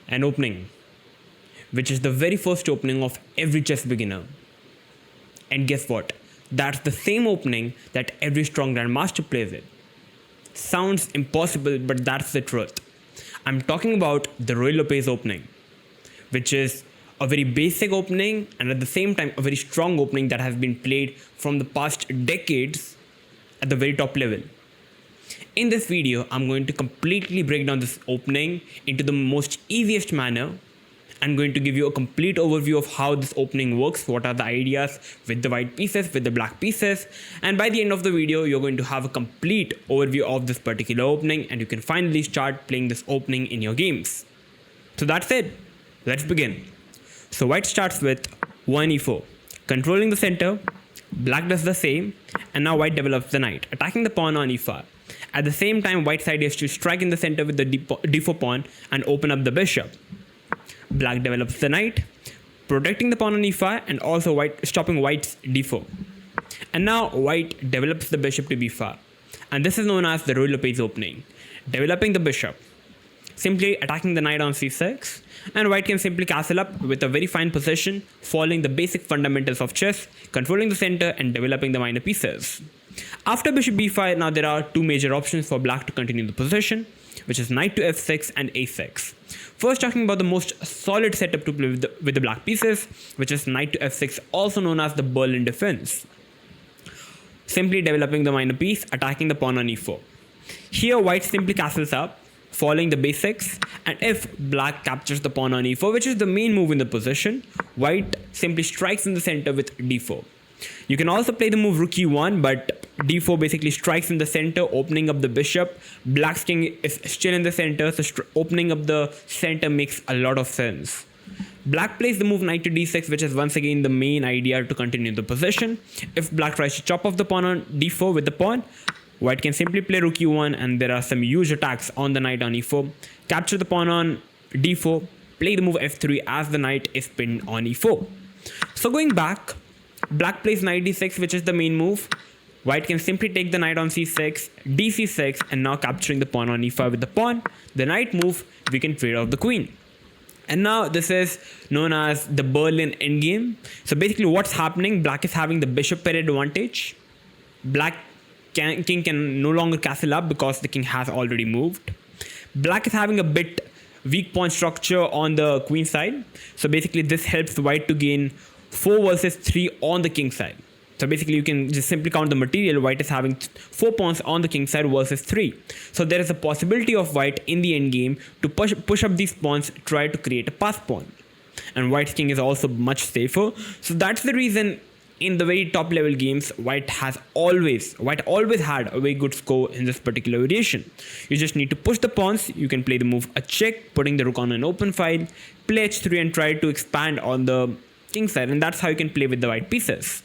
an opening, which is the very first opening of every chess beginner. And guess what? That's the same opening that every strong grandmaster plays it. Sounds impossible, but that's the truth. I'm talking about the Ruy Lopez opening, which is a very basic opening and at the same time a very strong opening that has been played from the past decades at the very top level. In this video, I'm going to completely break down this opening into the most easiest manner. I'm going to give you a complete overview of how this opening works, what are the ideas with the white pieces, with the black pieces, and by the end of the video, you're going to have a complete overview of this particular opening and you can finally start playing this opening in your games. So that's it. Let's begin. So white starts with 1 e4, controlling the center, black does the same, and now white develops the knight, attacking the pawn on e5. At the same time, white's idea is to strike in the center with the d4 pawn and open up the bishop. Black develops the knight, protecting the pawn on e5 and also stopping white's d4. And now white develops the bishop to b5. And this is known as the Ruy Lopez opening. Developing the bishop, simply attacking the knight on c6, and white can simply castle up with a very fine position, following the basic fundamentals of chess, controlling the center and developing the minor pieces. After bishop b5, now there are two major options for black to continue the position, which is knight to f6 and a6. First, talking about the most solid setup to play with the black pieces, which is knight to f6, also known as the Berlin defense. Simply developing the minor piece, attacking the pawn on e4. Here, white simply castles up, following the basics, and if black captures the pawn on e4, which is the main move in the position, white simply strikes in the center with d4. You can also play the move rook e1, but d4 basically strikes in the center, opening up the bishop. Black's king is still in the center, so opening up the center makes a lot of sense. Black plays the move knight to d6, which is once again the main idea to continue the position. If black tries to chop off the pawn on d4 with the pawn, white can simply play rook e1, and there are some huge attacks on the knight on e4. Capture the pawn on d4, play the move f3 as the knight is pinned on e4. So going back, black plays knight d6, which is the main move. White can simply take the knight on c6, dc6, and now capturing the pawn on e5 with the pawn. The knight move, we can trade off the queen. And now this is known as the Berlin Endgame. So basically what's happening, black is having the bishop pair advantage. King can no longer castle up because the king has already moved. Black is having a bit weak pawn structure on the queen side. So basically this helps white to gain 4 versus 3 on the king side. So basically you can just simply count the material. White is having 4 pawns on the king side versus 3. So there is a possibility of white in the endgame to push up these pawns, try to create a pass pawn. And white's king is also much safer. So that's the reason in the very top level games, white always had a very good score in this particular variation. You just need to push the pawns. You can play the move a check, putting the rook on an open file, play h3 and try to expand on the king side, and that's how you can play with the white pieces.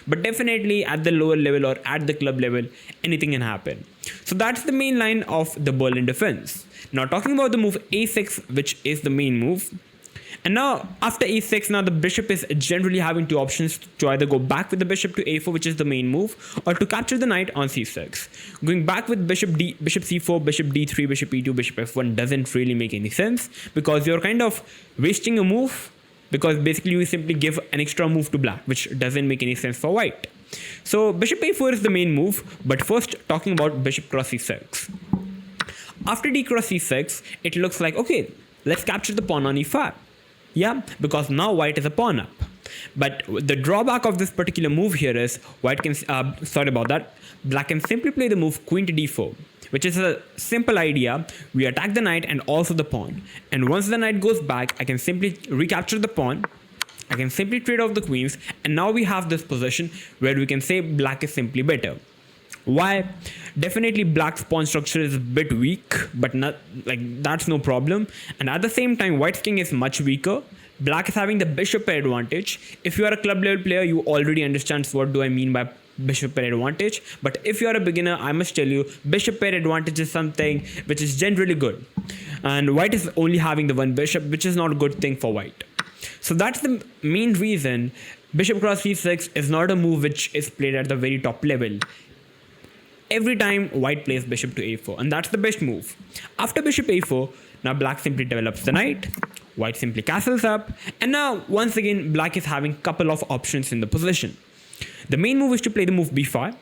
But definitely at the lower level or at the club level, anything can happen. So that's the main line of the Berlin defense. Now talking about the move a6, which is the main move. And now after a6, now the bishop is generally having two options to either go back with the bishop to a4, which is the main move, or to capture the knight on c6. Going back with bishop c4, bishop d3, bishop e2, bishop f1 doesn't really make any sense because you're kind of wasting a move, because basically you simply give an extra move to black, which doesn't make any sense for white. So bishop a4 is the main move, but first talking about bishop cross c6. After d cross c6, it looks like, okay, let's capture the pawn on e5. Yeah, because now white is a pawn up. But the drawback of this particular move here is black can simply play the move queen to d4, which is a simple idea. We attack the knight and also the pawn. And once the knight goes back, I can simply recapture the pawn. I can simply trade off the queens. And now we have this position where we can say black is simply better. Why? Definitely black's pawn structure is a bit weak, but not like that's no problem. And at the same time, white's king is much weaker. Black is having the bishop pair advantage. If you are a club level player, you already understand what do I mean by bishop pair advantage. But if you are a beginner, I must tell you, bishop pair advantage is something which is generally good. And white is only having the one bishop, which is not a good thing for white. So that's the main reason bishop cross c6 is not a move which is played at the very top level. Every time white plays bishop to a4, and that's the best move. After bishop a4, now black simply develops the knight, White simply castles up, and now once again black is having couple of options in the position. The main move is to play the move b5.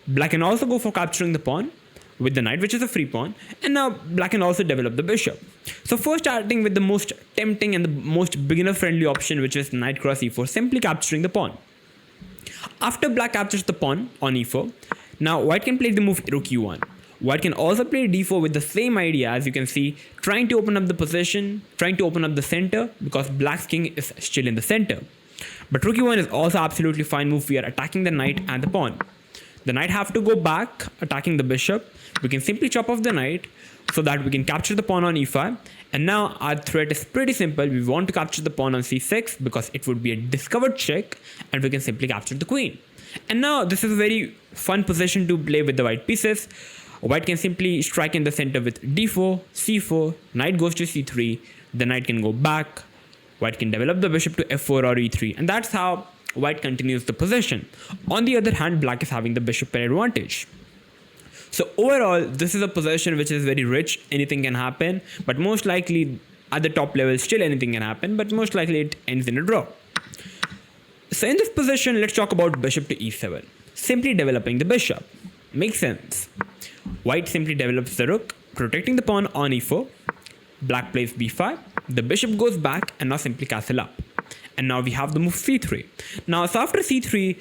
Black can also go for capturing the pawn with the knight, which is a free pawn, and now black can also develop the bishop. So first starting with the most tempting and the most beginner friendly option, which is knight cross e4, simply capturing the pawn. After black captures the pawn on e4, now white can play the move rook e1. White can also play d4 with the same idea, as you can see, trying to open up the position, trying to open up the center, because black's king is still in the center. But rook e1 is also absolutely fine move. We are attacking the knight and the pawn. The knight have to go back, attacking the bishop. We can simply chop off the knight so that we can capture the pawn on e5. And now our threat is pretty simple. We want to capture the pawn on c6 because it would be a discovered check, and we can simply capture the queen. And now this is a very fun position to play with the white pieces. White can simply strike in the center with d4, c4, knight goes to c3, the knight can go back, white can develop the bishop to f4 or e3, and that's how white continues the position. On the other hand, black is having the bishop pair advantage. So overall, this is a position which is very rich. Anything can happen, but most likely at the top level still anything can happen, but most likely it ends in a draw. So in this position, let's talk about bishop to e7. Simply developing the bishop. Makes sense. White simply develops the rook, protecting the pawn on e4. Black plays b5. The bishop goes back and now simply castle up. And now we have the move c3. Now, so after c3,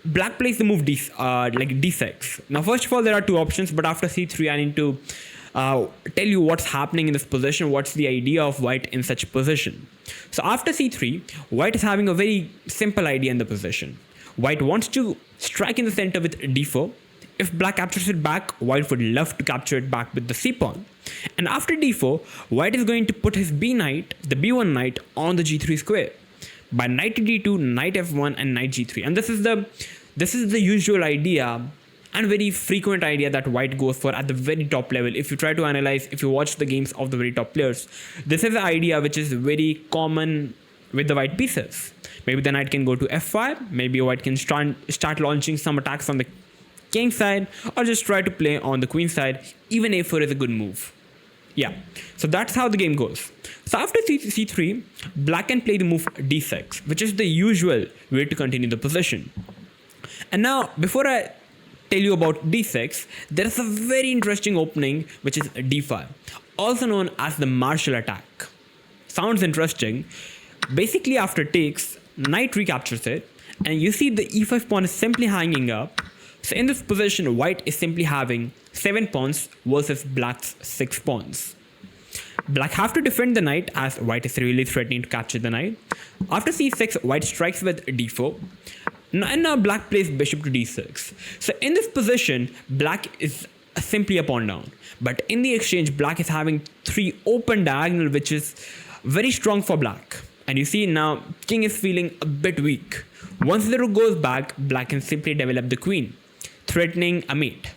black plays the move d6. Now, first of all, there are two options, but after c3, I need to tell you what's happening in this position, what's the idea of white in such a position. So after c3, white is having a very simple idea in the position. White wants to strike in the center with d4. If black captures it back, white would love to capture it back with the c-pawn. And after d4, white is going to put his b knight, the b1 knight, on the g3 square by knight to d2, knight f1, and knight g3. And this is the usual idea and very frequent idea that white goes for at the very top level. If you try to analyze, if you watch the games of the very top players, this is the idea which is very common with the white pieces. Maybe the knight can go to f5, maybe white can start launching some attacks on the king side, or just try to play on the queen side. Even a4 is a good move. Yeah, so that's how the game goes. So after c3, black can play the move d6, which is the usual way to continue the position. And now, before I tell you about d6, there is a very interesting opening, which is d5, also known as the martial attack. Sounds interesting. Basically, after takes, knight recaptures it, and you see the e5 pawn is simply hanging up. So in this position, white is simply having 7 pawns versus black's 6 pawns. Black have to defend the knight as white is really threatening to capture the knight. After c6, white strikes with d4. And now black plays bishop to d6. So in this position, black is simply a pawn down. But in the exchange, black is having 3 open diagonal, which is very strong for black. And you see now, king is feeling a bit weak. Once the rook goes back, black can simply develop the queen, threatening a mate.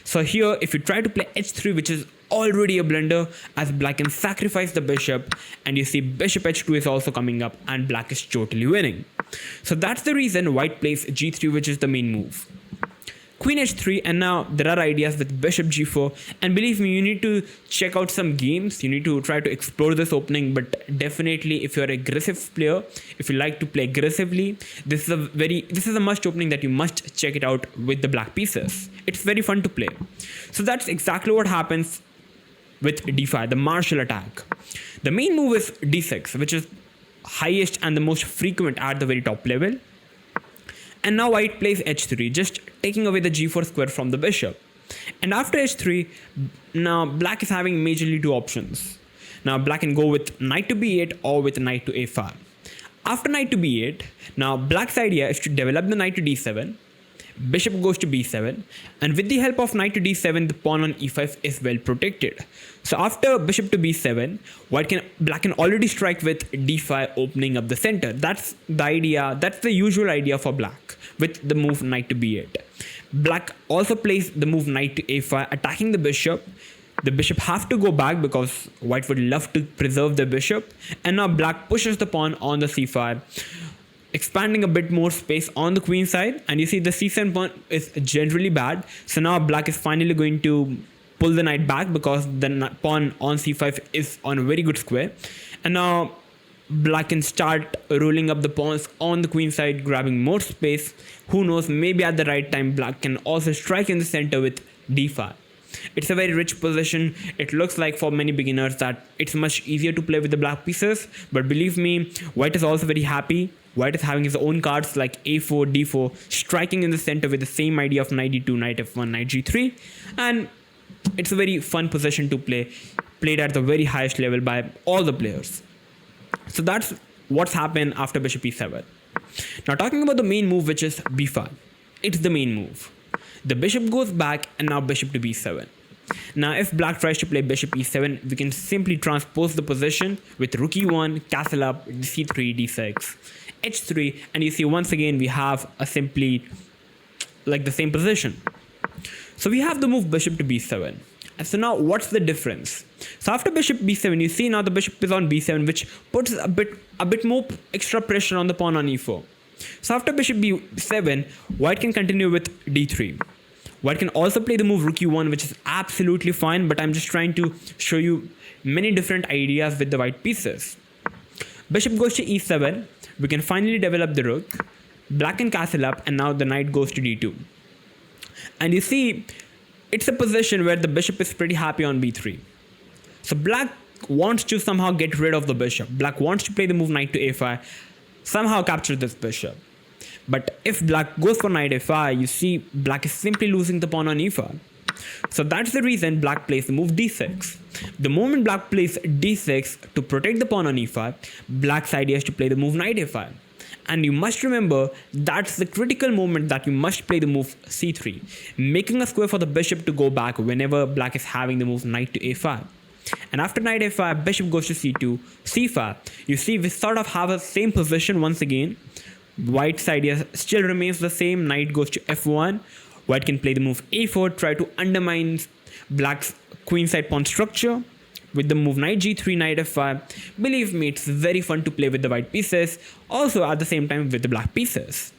So here, if you try to play h3, which is already a blunder, as black can sacrifice the bishop, and you see bishop h2 is also coming up, and black is totally winning. So that's the reason white plays g3, which is the main move. Queen h3, and now there are ideas with bishop g4, and believe me, you need to check out some games, you need to try to explore this opening, but definitely if you're an aggressive player, if you like to play aggressively, this is a must opening that you must check it out with the black pieces. It's very fun to play. So that's exactly what happens with d5, the martial attack. The main move is d6, which is highest and the most frequent at the very top level. And now white plays h3, just taking away the g4 square from the bishop. And after h3, now black is having majorly 2 options. Now black can go with knight to b8 or with knight to a5. After knight to b8, now black's idea is to develop the knight to d7. Bishop goes to b7, and with the help of knight to d7, the pawn on e5 is well protected. So after bishop to b7, black can already strike with d5, opening up the center. That's the idea, that's the usual idea for black with the move knight to b8. Black also plays the move knight to a5, attacking the bishop. The bishop have to go back because white would love to preserve the bishop, and now black pushes the pawn on the c5, expanding a bit more space on the queen side. And you see the c7 pawn is generally bad, so now black is finally going to pull the knight back because the pawn on c5 is on a very good square. And now black can start rolling up the pawns on the queen side, grabbing more space. Who knows, maybe at the right time black can also strike in the center with d5. It's a very rich position. It looks like for many beginners that it's much easier to play with the black pieces, but believe me, white is also very happy. White is having his own cards like a4, d4, striking in the center with the same idea of knight d2, knight f1, knight g3, and it's a very fun position to play, played at the very highest level by all the players. So that's what's happened after bishop e7. Now talking about the main move, which is b5. It's the main move. The bishop goes back and now bishop to b7. Now if black tries to play bishop e7, we can simply transpose the position with rook e1, castle up, c3, d6, h3, and you see once again we have a simply like the same position. So we have the move bishop to b7. And so now what's the difference? So after bishop b7, you see now the bishop is on b7, which puts a bit more extra pressure on the pawn on e4. So after bishop b7, white can continue with d3. White can also play the move rook e1, which is absolutely fine, but I'm just trying to show you many different ideas with the white pieces. Bishop goes to e7, we can finally develop the rook. Black can castle up, and now the knight goes to d2. And you see, it's a position where the bishop is pretty happy on b3. So black wants to somehow get rid of the bishop. Black wants to play the move knight to a5, somehow capture this bishop. But if black goes for knight a5, you see black is simply losing the pawn on e5. So that's the reason black plays the move d6. The moment black plays d6 to protect the pawn on e5, black's idea is to play the move knight a5. And you must remember that's the critical moment that you must play the move c3, making a square for the bishop to go back whenever black is having the move knight to a5. And after knight a5, bishop goes to c2, c5. You see we sort of have a same position once again. White's idea still remains the same. Knight goes to f1. White can play the move a4, try to undermine black's queenside pawn structure with the move knight g3, knight f5. Believe me, it's very fun to play with the white pieces, also at the same time with the black pieces.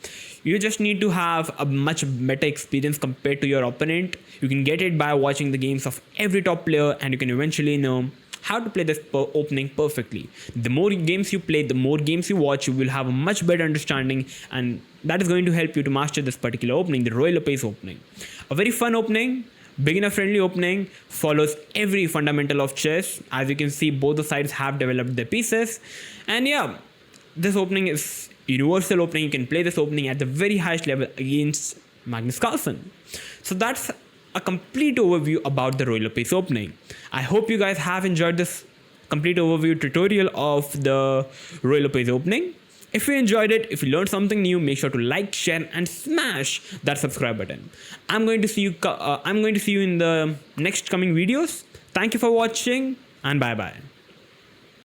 You just need to have a much better experience compared to your opponent. You can get it by watching the games of every top player, and you can eventually know how to play this opening perfectly. The more games you play, the more games you watch, you will have a much better understanding, and that is going to help you to master this particular opening, the Ruy Lopez opening. A very fun opening, beginner friendly opening, follows every fundamental of chess. As you can see, both the sides have developed their pieces, and yeah, this opening is universal opening. You can play this opening at the very highest level against Magnus Carlsen. So that's a complete overview about the Ruy Lopez opening. I hope you guys have enjoyed this complete overview tutorial of the Ruy Lopez opening. If you enjoyed it, if you learned something new, make sure to like, share, and smash that subscribe button. I'm going to see you in the next coming videos. Thank you for watching, and bye bye.